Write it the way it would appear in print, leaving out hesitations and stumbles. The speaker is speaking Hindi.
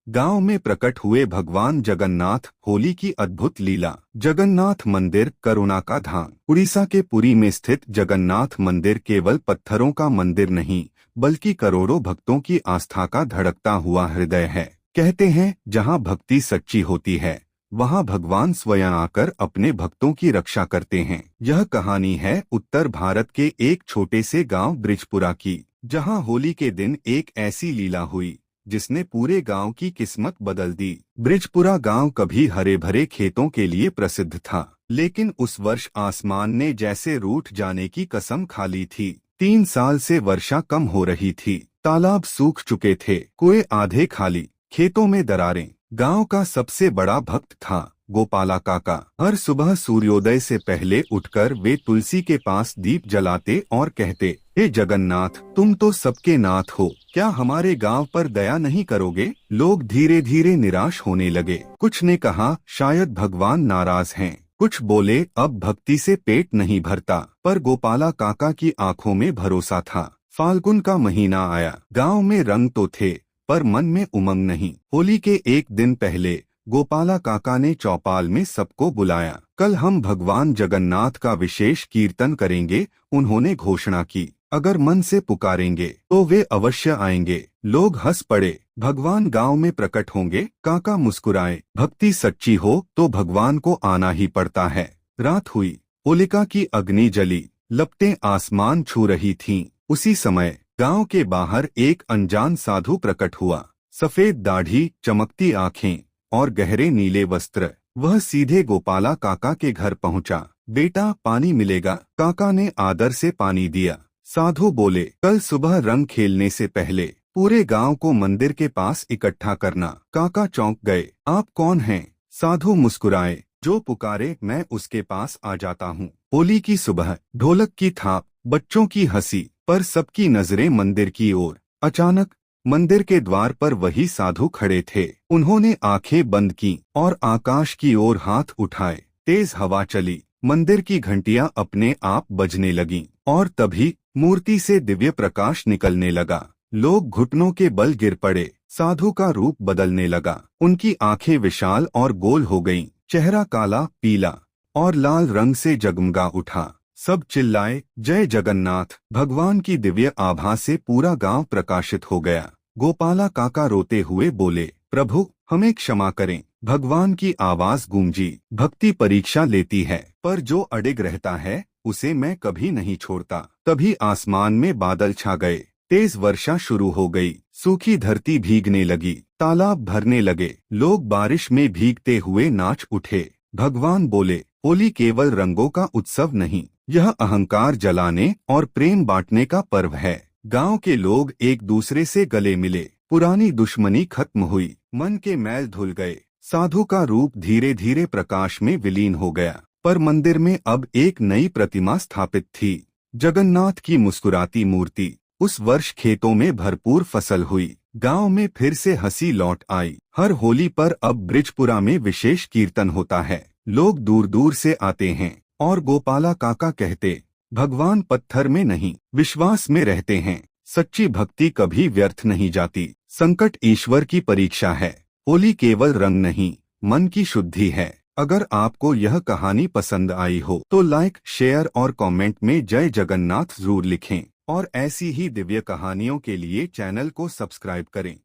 गांव में प्रकट हुए भगवान जगन्नाथ। होली की अद्भुत लीला। जगन्नाथ मंदिर करुणा का धाम। उड़ीसा के पुरी में स्थित जगन्नाथ मंदिर केवल पत्थरों का मंदिर नहीं, बल्कि करोड़ों भक्तों की आस्था का धड़कता हुआ हृदय है। कहते हैं, जहां भक्ति सच्ची होती है, वहां भगवान स्वयं आकर अपने भक्तों की रक्षा करते हैं। यह कहानी है उत्तर भारत के एक छोटे से गांव ब्रिजपुरा की, जहां होली के दिन एक ऐसी लीला हुई जिसने पूरे गांव की किस्मत बदल दी। ब्रिजपुरा गांव कभी हरे भरे खेतों के लिए प्रसिद्ध था, लेकिन उस वर्ष आसमान ने जैसे रूठ जाने की कसम खा ली थी। 3 साल से वर्षा कम हो रही थी, तालाब सूख चुके थे, कुएं आधे खाली, खेतों में दरारें। गांव का सबसे बड़ा भक्त था गोपाला काका। हर सुबह सूर्योदय से पहले उठकर वे तुलसी के पास दीप जलाते और कहते, हे जगन्नाथ, तुम तो सबके नाथ हो, क्या हमारे गांव पर दया नहीं करोगे? लोग धीरे धीरे निराश होने लगे। कुछ ने कहा, शायद भगवान नाराज हैं। कुछ बोले, अब भक्ति से पेट नहीं भरता। पर गोपाला काका की आंखों में भरोसा था। फाल्गुन का महीना आया। गांव में रंग तो थे, पर मन में उमंग नहीं। होली के एक दिन पहले गोपाला काका ने चौपाल में सबको बुलाया। कल हम भगवान जगन्नाथ का विशेष कीर्तन करेंगे, उन्होंने घोषणा की। अगर मन से पुकारेंगे तो वे अवश्य आएंगे। लोग हंस पड़े। भगवान गांव में प्रकट होंगे। काका मुस्कुराए, भक्ति सच्ची हो तो भगवान को आना ही पड़ता है। रात हुई, होलिका की अग्नि जली, लपटें आसमान छू रही थीं। उसी समय गांव के बाहर एक अनजान साधु प्रकट हुआ। सफेद दाढ़ी, चमकती आंखें और गहरे नीले वस्त्र। वह सीधे गोपाला काका के घर पहुंचा। बेटा, पानी मिलेगा? काका ने आदर से पानी दिया। साधु बोले, कल सुबह रंग खेलने से पहले पूरे गांव को मंदिर के पास इकट्ठा करना। काका चौंक गए। आप कौन हैं? साधु मुस्कुराए, जो पुकारे मैं उसके पास आ जाता हूँ। होली की सुबह, ढोलक की थाप, बच्चों की हंसी, पर सबकी नजरें मंदिर की ओर। अचानक मंदिर के द्वार पर वही साधु खड़े थे। उन्होंने आंखें बंद की और आकाश की ओर हाथ उठाए। तेज हवा चली, मंदिर की घंटियां अपने आप बजने लगीं, और तभी मूर्ति से दिव्य प्रकाश निकलने लगा। लोग घुटनों के बल गिर पड़े। साधु का रूप बदलने लगा। उनकी आंखें विशाल और गोल हो गईं, चेहरा काला, पीला और लाल रंग से जगमगा उठा। सब चिल्लाए, जय जगन्नाथ। भगवान की दिव्य आभा से पूरा गांव प्रकाशित हो गया। गोपाला काका रोते हुए बोले, प्रभु, हमें क्षमा करें। भगवान की आवाज गूंजी, भक्ति परीक्षा लेती है, पर जो अडिग रहता है उसे मैं कभी नहीं छोड़ता। तभी आसमान में बादल छा गए। तेज वर्षा शुरू हो गई। सूखी धरती भीगने लगी, तालाब भरने लगे। लोग बारिश में भीगते हुए नाच उठे। भगवान बोले, होली केवल रंगों का उत्सव नहीं, यह अहंकार जलाने और प्रेम बांटने का पर्व है। गांव के लोग एक दूसरे से गले मिले। पुरानी दुश्मनी खत्म हुई, मन के मैल धुल गए। साधु का रूप धीरे धीरे प्रकाश में विलीन हो गया। पर मंदिर में अब एक नई प्रतिमा स्थापित थी, जगन्नाथ की मुस्कुराती मूर्ति। उस वर्ष खेतों में भरपूर फसल हुई। गांव में फिर से हंसी लौट आई। हर होली पर अब ब्रिजपुरा में विशेष कीर्तन होता है। लोग दूर दूर से आते हैं और गोपाला काका कहते, भगवान पत्थर में नहीं, विश्वास में रहते हैं। सच्ची भक्ति कभी व्यर्थ नहीं जाती। संकट ईश्वर की परीक्षा है। होली केवल रंग नहीं, मन की शुद्धि है। अगर आपको यह कहानी पसंद आई हो तो लाइक, शेयर और कमेंट में जय जगन्नाथ जरूर लिखें, और ऐसी ही दिव्य कहानियों के लिए चैनल को सब्सक्राइब करें।